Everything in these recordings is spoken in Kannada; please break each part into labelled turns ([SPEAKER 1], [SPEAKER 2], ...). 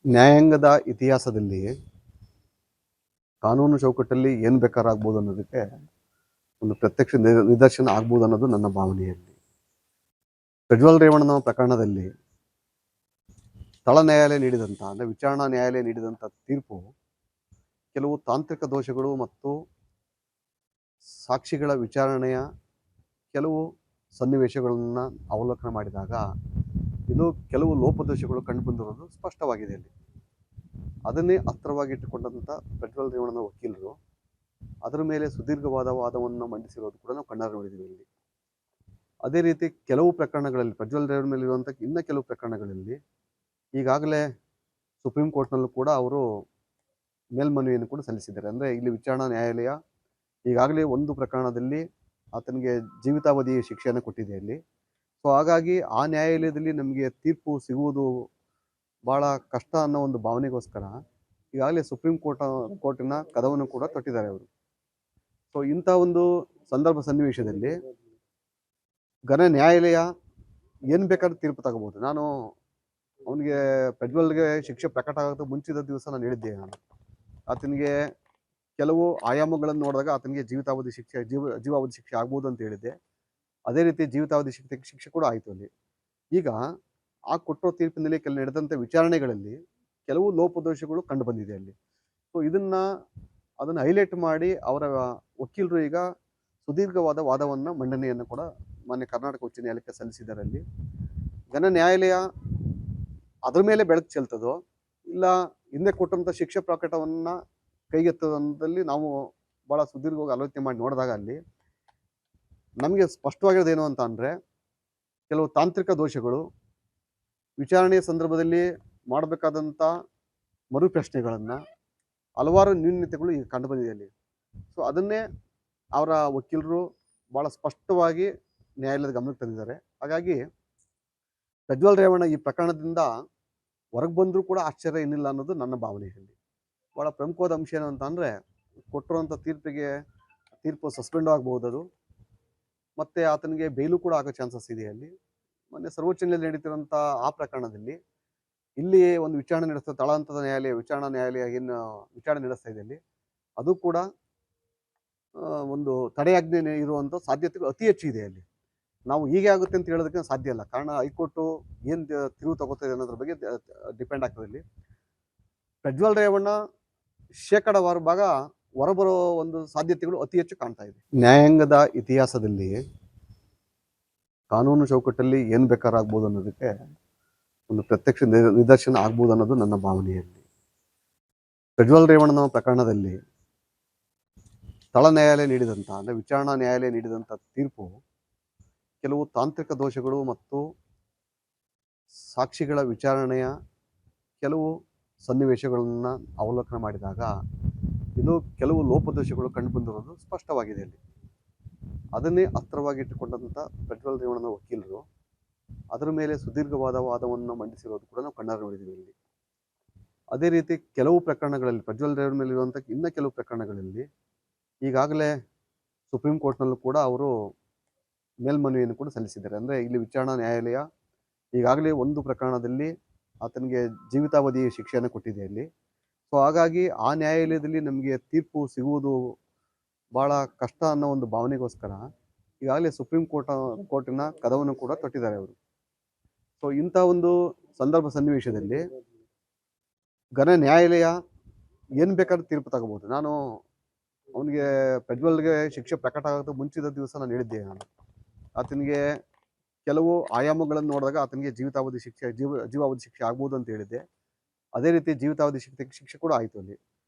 [SPEAKER 1] ನ್ಯಾಯಾಂಗದ ಇತಿಹಾಸದಲ್ಲಿ ಕಾನೂನು ಚೌಕಟ್ಟಲ್ಲಿ ಏನು ಬೇಕಾರಾಗ್ಬೋದು ಅನ್ನೋದಕ್ಕೆ ಒಂದು ಪ್ರತ್ಯಕ್ಷ ನಿದರ್ಶನ ಆಗ್ಬೋದು ಅನ್ನೋದು ನನ್ನ ಭಾವನೆಯಲ್ಲಿ. ಪ್ರಜ್ವಲ್ ರೇವಣ್ಣನ ಪ್ರಕರಣದಲ್ಲಿ ತಳ ನ್ಯಾಯಾಲಯ ನೀಡಿದಂಥ ಅಂದರೆ ವಿಚಾರಣಾ ನ್ಯಾಯಾಲಯ ನೀಡಿದಂಥ ತೀರ್ಪು ಕೆಲವು ತಾಂತ್ರಿಕ ದೋಷಗಳು ಮತ್ತು ಸಾಕ್ಷಿಗಳ ವಿಚಾರಣೆಯ ಕೆಲವು ಸನ್ನಿವೇಶಗಳನ್ನು ಅವಲೋಕನ ಮಾಡಿದಾಗ ಇದು ಕೆಲವು ಲೋಪದೋಷಗಳು ಕಂಡುಬಂದಿರೋದು ಸ್ಪಷ್ಟವಾಗಿದೆ. ಅಲ್ಲಿ ಅದನ್ನೇ ಅಸ್ತ್ರವಾಗಿಟ್ಟುಕೊಂಡಂಥ ಪ್ರಜ್ವಲ್ ರೇವಣ್ಣನ ವಕೀಲರು ಅದರ ಮೇಲೆ ಸುದೀರ್ಘವಾದ ವಾದವನ್ನು ಮಂಡಿಸಿರೋದು ಕೂಡ ನಾವು ಕಣ್ಣಾರೆ ನೋಡಿದ್ದೀವಿ. ಇಲ್ಲಿ ಅದೇ ರೀತಿ ಕೆಲವು ಪ್ರಕರಣಗಳಲ್ಲಿ ಪ್ರಜ್ವಲ್ ರೇವಣ್ಣ ಮೇಲೆ ಇರುವಂಥ ಇನ್ನು ಕೆಲವು ಪ್ರಕರಣಗಳಲ್ಲಿ ಈಗಾಗಲೇ ಸುಪ್ರೀಂ ಕೋರ್ಟ್ನಲ್ಲೂ ಕೂಡ ಅವರು ಮೇಲ್ಮನವಿಯನ್ನು ಕೂಡ ಸಲ್ಲಿಸಿದ್ದಾರೆ. ಅಂದರೆ ಇಲ್ಲಿ ವಿಚಾರಣಾ ನ್ಯಾಯಾಲಯ ಈಗಾಗಲೇ ಒಂದು ಪ್ರಕರಣದಲ್ಲಿ ಆತನಿಗೆ ಜೀವಿತಾವಧಿ ಶಿಕ್ಷೆಯನ್ನು ಕೊಟ್ಟಿದೆ ಅಲ್ಲಿ. ಸೊ ಹಾಗಾಗಿ ಆ ನ್ಯಾಯಾಲಯದಲ್ಲಿ ನಮಗೆ ತೀರ್ಪು ಸಿಗುವುದು ಭಾಳ ಕಷ್ಟ ಅನ್ನೋ ಒಂದು ಭಾವನೆಗೋಸ್ಕರ ಈಗಾಗಲೇ ಸುಪ್ರೀಂ ಕೋರ್ಟಿನ ಕದವನ್ನು ಕೂಡ ತೊಟ್ಟಿದ್ದಾರೆ ಅವರು. ಸೊ ಇಂಥ ಒಂದು ಸಂದರ್ಭ ಸನ್ನಿವೇಶದಲ್ಲಿ ಘನ ನ್ಯಾಯಾಲಯ ಏನು ಬೇಕಾದ್ರೂ ತೀರ್ಪು ತಗೋಬೋದು. ನಾನು ಅವನಿಗೆ ಪ್ರಜ್ವಲ್ಗೆ ಶಿಕ್ಷೆ ಪ್ರಕಟ ಆಗೋದು ಮುಂಚಿದ ದಿವಸ ನಾನು ಹೇಳಿದ್ದೆ. ಆತನಿಗೆ ಕೆಲವು ಆಯಾಮಗಳನ್ನು ನೋಡಿದಾಗ ಆತನಿಗೆ ಜೀವಿತಾವಧಿ ಶಿಕ್ಷೆ ಜೀವಾವಧಿ ಶಿಕ್ಷೆ ಆಗ್ಬೋದು ಅಂತ ಹೇಳಿದ್ದೆ. ಅದೇ ರೀತಿ ಜೀವಿತಾವಧಿ ಶಿಕ್ಷೆ ಕೂಡ ಆಯಿತು ಅಲ್ಲಿ. ಈಗ ಆ ಕೊಟ್ಟರೋ ತೀರ್ಪಿನಲ್ಲಿ ನಡೆದಂಥ ವಿಚಾರಣೆಗಳಲ್ಲಿ ಕೆಲವು ಲೋಪದೋಷಗಳು ಕಂಡು ಬಂದಿದೆ ಅಲ್ಲಿ. ಸೊ ಅದನ್ನು ಹೈಲೈಟ್ ಮಾಡಿ ಅವರ ವಕೀಲರು ಈಗ ಸುದೀರ್ಘವಾದ ವಾದವನ್ನು ಮಂಡನೆಯನ್ನು ಕೂಡ ಮಾನ್ಯ ಕರ್ನಾಟಕ ಉಚ್ಚ ನ್ಯಾಯಾಲಯಕ್ಕೆ ಸಲ್ಲಿಸಿದ್ದಾರೆ. ಅಲ್ಲಿ ಘನ ನ್ಯಾಯಾಲಯ ಅದ್ರ ಮೇಲೆ ಬೆಳಕು ಚೆಲ್ತದೋ ಇಲ್ಲ ಹಿಂದೆ ಕೊಟ್ಟಂಥ ಶಿಕ್ಷೆ ಪ್ರಕಟವನ್ನು ಕೈಗೆತ್ತದಲ್ಲಿ ನಾವು ಭಾಳ ಸುದೀರ್ಘವಾಗಿ ಆಲೋಚನೆ ಮಾಡಿ ನೋಡಿದಾಗ ಅಲ್ಲಿ ನಮಗೆ ಸ್ಪಷ್ಟವಾಗಿರೋದೇನು ಅಂತ ಅಂದರೆ ಕೆಲವು ತಾಂತ್ರಿಕ ದೋಷಗಳು, ವಿಚಾರಣೆಯ ಸಂದರ್ಭದಲ್ಲಿ ಮಾಡಬೇಕಾದಂಥ ಮರುಪ್ರಶ್ನೆಗಳನ್ನು, ಹಲವಾರು ನ್ಯೂನತೆಗಳು ಈಗ ಕಂಡು ಬಂದಿದೆ ಅಲ್ಲಿ. ಸೊ ಅದನ್ನೇ ಅವರ ವಕೀಲರು ಭಾಳ ಸ್ಪಷ್ಟವಾಗಿ ನ್ಯಾಯಾಲಯದ ಗಮನಕ್ಕೆ ತಂದಿದ್ದಾರೆ. ಹಾಗಾಗಿ ಪ್ರಜ್ವಲ್ ರೇವಣ್ಣ ಈ ಪ್ರಕರಣದಿಂದ ಹೊರಗೆ ಬಂದರೂ ಕೂಡ ಆಶ್ಚರ್ಯ ಏನಿಲ್ಲ ಅನ್ನೋದು ನನ್ನ ಭಾವನೆಯಲ್ಲಿ. ಭಾಳ ಪ್ರಮುಖವಾದ ಅಂಶ ಏನು ಅಂತ ಅಂದರೆ ಕೊಟ್ಟಿರುವಂಥ ತೀರ್ಪು ಸಸ್ಪೆಂಡ್ ಆಗ್ಬೋದು ಅದು, ಮತ್ತು ಆತನಿಗೆ ಬೇಲು ಕೂಡ ಆಗೋ ಚಾನ್ಸಸ್ ಇದೆ ಅಲ್ಲಿ. ಮೊನ್ನೆ ಸರ್ವೋಚ್ಚ ನ್ಯಾಯಾಲಯ ನಡೀತಿರೋಂಥ ಆ ಪ್ರಕರಣದಲ್ಲಿ ಇಲ್ಲಿ ಒಂದು ವಿಚಾರಣೆ ನಡೆಸ್ತಾ ತಳಹಂತದ ನ್ಯಾಯಾಲಯ ವಿಚಾರಣಾ ನ್ಯಾಯಾಲಯ ಏನು ವಿಚಾರಣೆ ನಡೆಸ್ತಾ ಇದೆ ಅಲ್ಲಿ, ಅದು ಕೂಡ ಒಂದು ತಡೆಯಾಜ್ಞೆ ಇರುವಂಥ ಸಾಧ್ಯತೆಗಳು ಅತಿ ಹೆಚ್ಚು ಇದೆ ಅಲ್ಲಿ. ನಾವು ಹೀಗೆ ಆಗುತ್ತೆ ಅಂತ ಹೇಳೋದಕ್ಕೆ ಸಾಧ್ಯ ಇಲ್ಲ. ಕಾರಣ ಹೈಕೋರ್ಟು ಏನು ತಿರುವು ತಗೋತಾ ಇದೆ ಅನ್ನೋದ್ರ ಬಗ್ಗೆ ಡಿಪೆಂಡ್ ಆಗ್ತದೆ. ಇಲ್ಲಿ ಪ್ರಜ್ವಲ್ ರೇವಣ್ಣ ಶೇಕಡವಾರು ಭಾಗ ಹೊರಬರೋ ಒಂದು ಸಾಧ್ಯತೆಗಳು ಅತಿ ಹೆಚ್ಚು ಕಾಣ್ತಾ ಇದೆ. ನ್ಯಾಯಾಂಗದ ಇತಿಹಾಸದಲ್ಲಿ ಕಾನೂನು ಚೌಕಟ್ಟಲ್ಲಿ ಏನು ಬೇಕಾರಾಗ್ಬೋದು ಅನ್ನೋದಕ್ಕೆ ಒಂದು ಪ್ರತ್ಯಕ್ಷ ನಿದರ್ಶನ ಆಗ್ಬೋದು ಅನ್ನೋದು ನನ್ನ ಭಾವನೆಯಲ್ಲಿ. ಪ್ರಜ್ವಲ್ ರೇವಣ್ಣನ ಪ್ರಕರಣದಲ್ಲಿ ತಳ ನ್ಯಾಯಾಲಯ ನೀಡಿದಂಥ ಅಂದರೆ ವಿಚಾರಣಾ ನ್ಯಾಯಾಲಯ ನೀಡಿದಂಥ ತೀರ್ಪು ಕೆಲವು ತಾಂತ್ರಿಕ ದೋಷಗಳು ಮತ್ತು ಸಾಕ್ಷಿಗಳ ವಿಚಾರಣೆಯ ಕೆಲವು ಸನ್ನಿವೇಶಗಳನ್ನು ಅವಲೋಕನ ಮಾಡಿದಾಗ ಇದು ಕೆಲವು ಲೋಪದೋಷಗಳು ಕಂಡುಬಂದಿರೋದು ಸ್ಪಷ್ಟವಾಗಿದೆ. ಅಲ್ಲಿ ಅದನ್ನೇ ಅಸ್ತ್ರವಾಗಿಟ್ಟುಕೊಂಡಂಥ ಪ್ರಜ್ವಲ್ ರೇವಣ್ಣನ ವಕೀಲರು ಅದರ ಮೇಲೆ ಸುದೀರ್ಘವಾದ ವಾದವನ್ನು ಮಂಡಿಸಿರೋದು ಕೂಡ ನಾವು ಕಣ್ಣಾರೆ ನೋಡಿದ್ದೀವಿ. ಇಲ್ಲಿ ಅದೇ ರೀತಿ ಕೆಲವು ಪ್ರಕರಣಗಳಲ್ಲಿ ಪ್ರಜ್ವಲ್ ರೇವಣ್ಣ ಮೇಲೆ ಇರುವಂಥ ಇನ್ನು ಕೆಲವು ಪ್ರಕರಣಗಳಲ್ಲಿ ಈಗಾಗಲೇ ಸುಪ್ರೀಂ ಕೋರ್ಟ್ನಲ್ಲೂ ಕೂಡ ಅವರು ಮೇಲ್ಮನವಿಯನ್ನು ಕೂಡ ಸಲ್ಲಿಸಿದ್ದಾರೆ. ಅಂದರೆ ಇಲ್ಲಿ ವಿಚಾರಣಾ ನ್ಯಾಯಾಲಯ ಈಗಾಗಲೇ ಒಂದು ಪ್ರಕರಣದಲ್ಲಿ ಆತನಿಗೆ ಜೀವಿತಾವಧಿ ಶಿಕ್ಷೆಯನ್ನು ಕೊಟ್ಟಿದೆ ಅಲ್ಲಿ. ಸೊ ಹಾಗಾಗಿ ಆ ನ್ಯಾಯಾಲಯದಲ್ಲಿ ನಮಗೆ ತೀರ್ಪು ಸಿಗುವುದು ಭಾಳ ಕಷ್ಟ ಅನ್ನೋ ಒಂದು ಭಾವನೆಗೋಸ್ಕರ ಈಗಾಗಲೇ ಸುಪ್ರೀಂ ಕೋರ್ಟಿನ ಕದವನ್ನು ಕೂಡ ತೊಟ್ಟಿದ್ದಾರೆ ಅವರು. ಸೊ ಇಂಥ ಒಂದು ಸಂದರ್ಭ ಸನ್ನಿವೇಶದಲ್ಲಿ ಘನ ನ್ಯಾಯಾಲಯ ಏನು ಬೇಕಾದ್ರೂ ತೀರ್ಪು ತಗೋಬೋದು. ನಾನು ಅವನಿಗೆ ಪ್ರಜ್ವಲ್ಗೆ ಶಿಕ್ಷೆ ಪ್ರಕಟ ಆಗೋದು ಮುಂಚಿದ ದಿವಸ ನಾನು ಹೇಳಿದ್ದೆ. ಆತನಿಗೆ ಕೆಲವು ಆಯಾಮಗಳನ್ನು ನೋಡಿದಾಗ ಆತನಿಗೆ ಜೀವಿತಾವಧಿ ಜೀವಾವಧಿ ಶಿಕ್ಷೆ ಆಗ್ಬೋದು ಅಂತ ಹೇಳಿದ್ದೆ. ಅದೇ ರೀತಿ ಜೀವಿತಾವಧಿ ಶಿಕ್ಷೆ ಕೂಡ ಆಯಿತು ಅಲ್ಲಿ.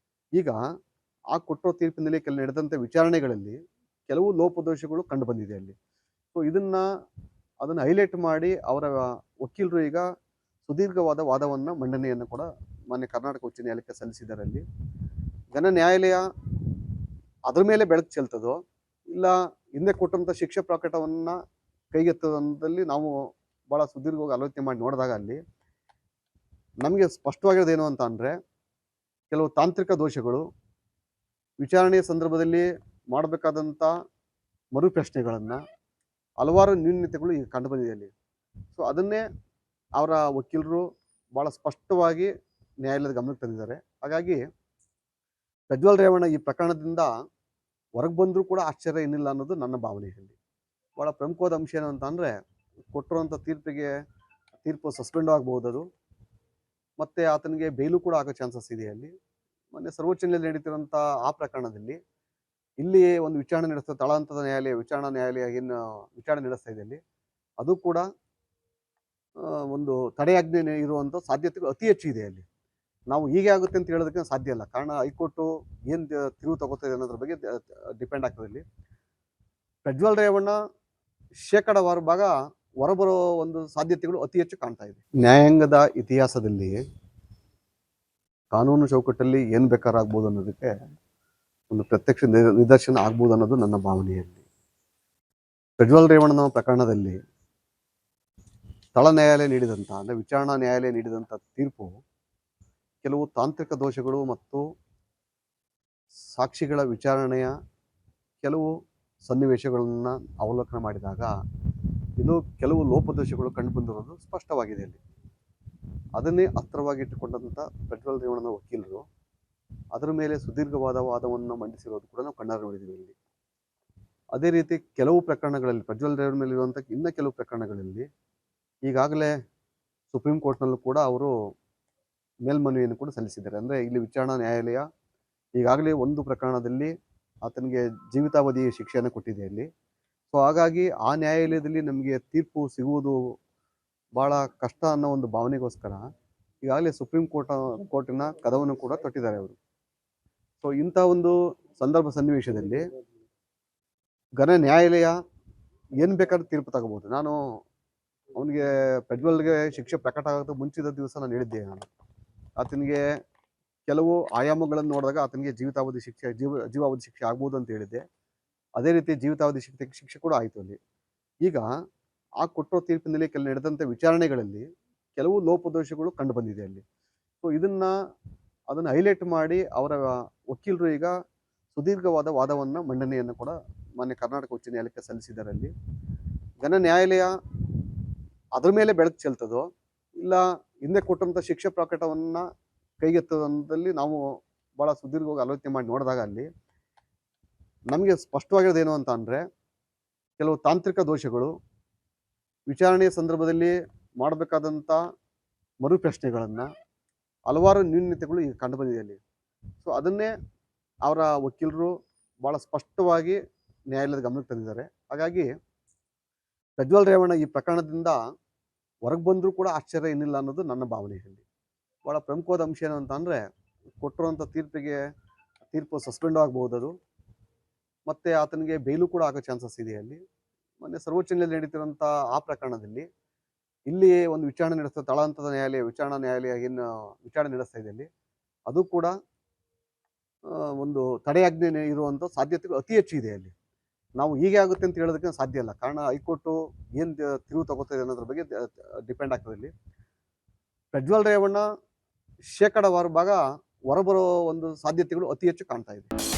[SPEAKER 1] ಈಗ ಆ ಕೊಟ್ಟರೋ ತೀರ್ಪಿನಲ್ಲಿ ನಡೆದಂಥ ವಿಚಾರಣೆಗಳಲ್ಲಿ ಕೆಲವು ಲೋಪದೋಷಗಳು ಕಂಡು ಬಂದಿದೆ ಅಲ್ಲಿ. ಸೊ ಅದನ್ನು ಹೈಲೈಟ್ ಮಾಡಿ ಅವರ ವಕೀಲರು ಈಗ ಸುದೀರ್ಘವಾದ ವಾದವನ್ನು ಮಂಡನೆಯನ್ನು ಕೂಡ ಮಾನ್ಯ ಕರ್ನಾಟಕ ಉಚ್ಚ ನ್ಯಾಯಾಲಯಕ್ಕೆ ಸಲ್ಲಿಸಿದ್ದಾರೆ. ಅಲ್ಲಿ ಘನ ನ್ಯಾಯಾಲಯ ಅದ್ರ ಮೇಲೆ ಬೆಳಕು ಚೆಲ್ತದೋ ಇಲ್ಲ ಹಿಂದೆ ಕೊಟ್ಟಂಥ ಶಿಕ್ಷೆ ಪ್ರಕಟವನ್ನು ಕೈಗೆತ್ತದಲ್ಲಿ ನಾವು ಭಾಳ ಸುದೀರ್ಘವಾಗಿ ಆಲೋಚನೆ ಮಾಡಿ ನೋಡಿದಾಗ ಅಲ್ಲಿ ನಮಗೆ ಸ್ಪಷ್ಟವಾಗಿರೋದೇನು ಅಂತ ಅಂದರೆ ಕೆಲವು ತಾಂತ್ರಿಕ ದೋಷಗಳು, ವಿಚಾರಣೆಯ ಸಂದರ್ಭದಲ್ಲಿ ಮಾಡಬೇಕಾದಂಥ ಮರುಪ್ರಶ್ನೆಗಳನ್ನು, ಹಲವಾರು ನ್ಯೂನತೆಗಳು ಈಗ ಕಂಡು ಬಂದಿದೆ ಅಲ್ಲಿ. ಸೊ ಅದನ್ನೇ ಅವರ ವಕೀಲರು ಭಾಳ ಸ್ಪಷ್ಟವಾಗಿ ನ್ಯಾಯಾಲಯದ ಗಮನಕ್ಕೆ ತಂದಿದ್ದಾರೆ. ಹಾಗಾಗಿ ಪ್ರಜ್ವಲ್ ರೇವಣ್ಣ ಈ ಪ್ರಕರಣದಿಂದ ಹೊರಗೆ ಬಂದರೂ ಕೂಡ ಆಶ್ಚರ್ಯ ಏನಿಲ್ಲ ಅನ್ನೋದು ನನ್ನ ಭಾವನೆ ಇಲ್ಲಿ. ಭಾಳ ಪ್ರಮುಖವಾದ ಅಂಶ ಏನು ಅಂತ ಅಂದರೆ, ಕೊಟ್ಟಿರುವಂಥ ತೀರ್ಪು ಸಸ್ಪೆಂಡ್ ಆಗ್ಬೋದು ಅದು, ಮತ್ತು ಆತನಿಗೆ ಬೇಲು ಕೂಡ ಆಗೋ ಚಾನ್ಸಸ್ ಇದೆ ಅಲ್ಲಿ. ಮೊನ್ನೆ ಸರ್ವೋಚ್ಚ ನ್ಯಾಯಾಲಯದಲ್ಲಿ ನಡೀತಿರೋಂಥ ಆ ಪ್ರಕರಣದಲ್ಲಿ ಇಲ್ಲಿ ಒಂದು ವಿಚಾರಣೆ ನಡೆಸ್ತಾ ತಳಹಂತದ ವಿಚಾರಣಾ ನ್ಯಾಯಾಲಯ ಏನು ವಿಚಾರಣೆ ನಡೆಸ್ತಾ ಇದೆ ಅಲ್ಲಿ, ಅದು ಕೂಡ ಒಂದು ತಡೆಯಾಜ್ಞೆ ಇರುವಂಥ ಸಾಧ್ಯತೆಗಳು ಅತಿ ಹೆಚ್ಚು ಇದೆ ಅಲ್ಲಿ. ನಾವು ಹೀಗೆ ಆಗುತ್ತೆ ಅಂತ ಹೇಳೋದಕ್ಕೆ ಸಾಧ್ಯ ಇಲ್ಲ. ಕಾರಣ ಹೈಕೋರ್ಟು ಏನು ತಿರುವು ತಗೋತಿದೆ ಅನ್ನೋದ್ರ ಬಗ್ಗೆ ಡಿಪೆಂಡ್ ಆಗ್ತದೆ ಇಲ್ಲಿ. ಪ್ರಜ್ವಲ್ ರೇವಣ್ಣ ಶೇಕಡಾವಾರು ಭಾಗ ಹೊರಬರೋ ಒಂದು ಸಾಧ್ಯತೆಗಳು ಅತಿ ಹೆಚ್ಚು ಕಾಣ್ತಾ ಇದೆ. ನ್ಯಾಯಾಂಗದ ಇತಿಹಾಸದಲ್ಲಿ ಕಾನೂನು ಚೌಕಟ್ಟಲ್ಲಿ ಏನು ಬೇಕಾರಾಗ್ಬೋದು ಅನ್ನೋದಕ್ಕೆ ಒಂದು ಪ್ರತ್ಯಕ್ಷ ನಿದರ್ಶನ ಆಗ್ಬೋದು ಅನ್ನೋದು ನನ್ನ ಭಾವನೆಯಲ್ಲಿ. ಪ್ರಜ್ವಲ್ ರೇವಣ್ಣನ ಪ್ರಕರಣದಲ್ಲಿ ತಳ ನ್ಯಾಯಾಲಯ ನೀಡಿದಂಥ ಅಂದರೆ ವಿಚಾರಣಾ ನ್ಯಾಯಾಲಯ ನೀಡಿದಂಥ ತೀರ್ಪು ಕೆಲವು ತಾಂತ್ರಿಕ ದೋಷಗಳು ಮತ್ತು ಸಾಕ್ಷಿಗಳ ವಿಚಾರಣೆಯ ಕೆಲವು ಸನ್ನಿವೇಶಗಳನ್ನು ಅವಲೋಕನ ಮಾಡಿದಾಗ ಇನ್ನು ಕೆಲವು ಲೋಪದೋಷಗಳು ಕಂಡುಬಂದಿರೋದು ಸ್ಪಷ್ಟವಾಗಿದೆ ಅಲ್ಲಿ. ಅದನ್ನೇ ಅಸ್ತ್ರವಾಗಿಟ್ಟುಕೊಂಡಂಥ ಪ್ರಜ್ವಲ್ ರೇವಣ್ಣನ ವಕೀಲರು ಅದರ ಮೇಲೆ ಸುದೀರ್ಘವಾದ ವಾದವನ್ನು ಮಂಡಿಸಿರೋದು ಕೂಡ ನಾವು ಕಣ್ಣಾರೆ ನೋಡಿದ್ದೀವಿ ಇಲ್ಲಿ. ಅದೇ ರೀತಿ ಕೆಲವು ಪ್ರಕರಣಗಳಲ್ಲಿ ಪ್ರಜ್ವಲ್ ರೇವಣ್ಣ ಮೇಲೆ ಇರುವಂಥ ಇನ್ನು ಕೆಲವು ಪ್ರಕರಣಗಳಲ್ಲಿ ಈಗಾಗಲೇ ಸುಪ್ರೀಂ ಕೋರ್ಟ್ನಲ್ಲೂ ಕೂಡ ಅವರು ಮೇಲ್ಮನವಿಯನ್ನು ಕೂಡ ಸಲ್ಲಿಸಿದ್ದಾರೆ. ಅಂದರೆ ಇಲ್ಲಿ ವಿಚಾರಣಾ ನ್ಯಾಯಾಲಯ ಈಗಾಗಲೇ ಒಂದು ಪ್ರಕರಣದಲ್ಲಿ ಆತನಿಗೆ ಜೀವಿತಾವಧಿ ಶಿಕ್ಷೆಯನ್ನು ಕೊಟ್ಟಿದೆ ಅಲ್ಲಿ. ಸೊ ಹಾಗಾಗಿ ಆ ನ್ಯಾಯಾಲಯದಲ್ಲಿ ನಮಗೆ ತೀರ್ಪು ಸಿಗುವುದು ಭಾಳ ಕಷ್ಟ ಅನ್ನೋ ಒಂದು ಭಾವನೆಗೋಸ್ಕರ ಈಗಾಗಲೇ ಸುಪ್ರೀಂ ಕೋರ್ಟಿನ ಕದವನ್ನು ಕೂಡ ತೊಟ್ಟಿದ್ದಾರೆ ಅವರು. ಸೊ ಇಂಥ ಒಂದು ಸನ್ನಿವೇಶದಲ್ಲಿ ಘನ ನ್ಯಾಯಾಲಯ ಏನು ಬೇಕಾದ್ರೂ ತೀರ್ಪು ತಗೋಬೋದು. ನಾನು ಅವನಿಗೆ ಪ್ರಜ್ವಲ್ಗೆ ಶಿಕ್ಷೆ ಪ್ರಕಟ ಆಗೋದು ಮುಂಚಿದ ದಿವಸ ನಾನು ಹೇಳಿದ್ದೆ. ಆತನಿಗೆ ಕೆಲವು ಆಯಾಮಗಳನ್ನು ನೋಡಿದಾಗ ಆತನಿಗೆ ಜೀವಾವಧಿ ಶಿಕ್ಷೆ ಆಗ್ಬೋದು ಅಂತ ಹೇಳಿದ್ದೆ. ಅದೇ ರೀತಿ ಜೀವಿತಾವಧಿ ಶಿಕ್ಷೆ ಕೂಡ ಆಯಿತು ಅಲ್ಲಿ. ಈಗ ಆ ಕೊಟ್ಟಿರೋ ತೀರ್ಪಿನಲ್ಲಿ ನಡೆದಂಥ ವಿಚಾರಣೆಗಳಲ್ಲಿ ಕೆಲವು ಲೋಪದೋಷಗಳು ಕಂಡು ಬಂದಿದೆ ಅಲ್ಲಿ. ಸೊ ಅದನ್ನು ಹೈಲೈಟ್ ಮಾಡಿ ಅವರ ವಕೀಲರು ಈಗ ಸುದೀರ್ಘವಾದ ವಾದವನ್ನು ಮಂಡನೆಯನ್ನು ಕೂಡ ಮಾನ್ಯ ಕರ್ನಾಟಕ ಉಚ್ಚ ನ್ಯಾಯಾಲಯಕ್ಕೆ ಸಲ್ಲಿಸಿದ್ದಾರೆ ಅಲ್ಲಿ. ಘನ ನ್ಯಾಯಾಲಯ ಅದ್ರ ಮೇಲೆ ಬೆಳಕು ಚೆಲ್ತದೋ ಇಲ್ಲ ಹಿಂದೆ ಕೊಟ್ಟಂಥ ಶಿಕ್ಷೆ ಪ್ರಕಟವನ್ನು ಕೈಗೆತ್ತದಲ್ಲಿ ನಾವು ಭಾಳ ಸುದೀರ್ಘವಾಗಿ ಆಲೋಚನೆ ಮಾಡಿ ನೋಡಿದಾಗ ಅಲ್ಲಿ ನಮಗೆ ಸ್ಪಷ್ಟವಾಗಿರೋದೇನು ಅಂತ ಅಂದರೆ, ಕೆಲವು ತಾಂತ್ರಿಕ ದೋಷಗಳು, ವಿಚಾರಣೆಯ ಸಂದರ್ಭದಲ್ಲಿ ಮಾಡಬೇಕಾದಂಥ ಮರು ಪ್ರಶ್ನೆಗಳನ್ನು, ಹಲವಾರು ನ್ಯೂನತೆಗಳು ಈಗ ಕಂಡು ಬಂದಿದೆ ಅಲ್ಲಿ. ಸೊ ಅದನ್ನೇ ಅವರ ವಕೀಲರು ಭಾಳ ಸ್ಪಷ್ಟವಾಗಿ ನ್ಯಾಯಾಲಯದ ಗಮನಕ್ಕೆ ತಂದಿದ್ದಾರೆ. ಹಾಗಾಗಿ ಪ್ರಜ್ವಲ್ ರೇವಣ್ಣ ಈ ಪ್ರಕರಣದಿಂದ ಹೊರಗೆ ಬಂದರೂ ಕೂಡ ಆಶ್ಚರ್ಯ ಏನಿಲ್ಲ ಅನ್ನೋದು ನನ್ನ ಭಾವನೆಯಲ್ಲಿ. ಭಾಳ ಪ್ರಮುಖವಾದ ಅಂಶ ಏನು ಅಂತ ಅಂದರೆ, ಕೊಟ್ಟಿರುವಂಥ ತೀರ್ಪು ಸಸ್ಪೆಂಡ್ ಆಗ್ಬೋದು ಅದು, ಮತ್ತು ಆತನಿಗೆ ಬೇಲು ಕೂಡ ಆಗೋ ಚಾನ್ಸಸ್ ಇದೆ ಅಲ್ಲಿ. ಮೊನ್ನೆ ಸರ್ವೋಚ್ಚ ನ್ಯಾಯಾಲಯದಲ್ಲಿ ನಡೀತಿರೋಂಥ ಆ ಪ್ರಕರಣದಲ್ಲಿ ಇಲ್ಲಿ ಒಂದು ವಿಚಾರಣೆ ನಡೆಸ್ತಾ ತಳಹಂತದ ವಿಚಾರಣಾ ನ್ಯಾಯಾಲಯ ಏನು ವಿಚಾರಣೆ ನಡೆಸ್ತಾ ಇದೆ ಅಲ್ಲಿ, ಅದು ಕೂಡ ಒಂದು ತಡೆಯಾಜ್ಞೆ ಇರುವಂಥ ಸಾಧ್ಯತೆಗಳು ಅತಿ ಹೆಚ್ಚು ಇದೆ ಅಲ್ಲಿ. ನಾವು ಹೀಗೆ ಆಗುತ್ತೆ ಅಂತ ಹೇಳೋದಕ್ಕೆ ಸಾಧ್ಯ ಇಲ್ಲ. ಕಾರಣ ಹೈಕೋರ್ಟು ಏನು ತಿರುವು ತಗೋತಿದೆ ಅನ್ನೋದ್ರ ಬಗ್ಗೆ ಡಿಪೆಂಡ್ ಆಗ್ತದೆ ಇಲ್ಲಿ. ಪ್ರಜ್ವಲ್ ರೇವಣ್ಣ ಶೇಕಡಾವಾರು ಭಾಗ ಹೊರಬರೋ ಒಂದು ಸಾಧ್ಯತೆಗಳು ಅತಿ ಹೆಚ್ಚು ಕಾಣ್ತಾ ಇದೆ.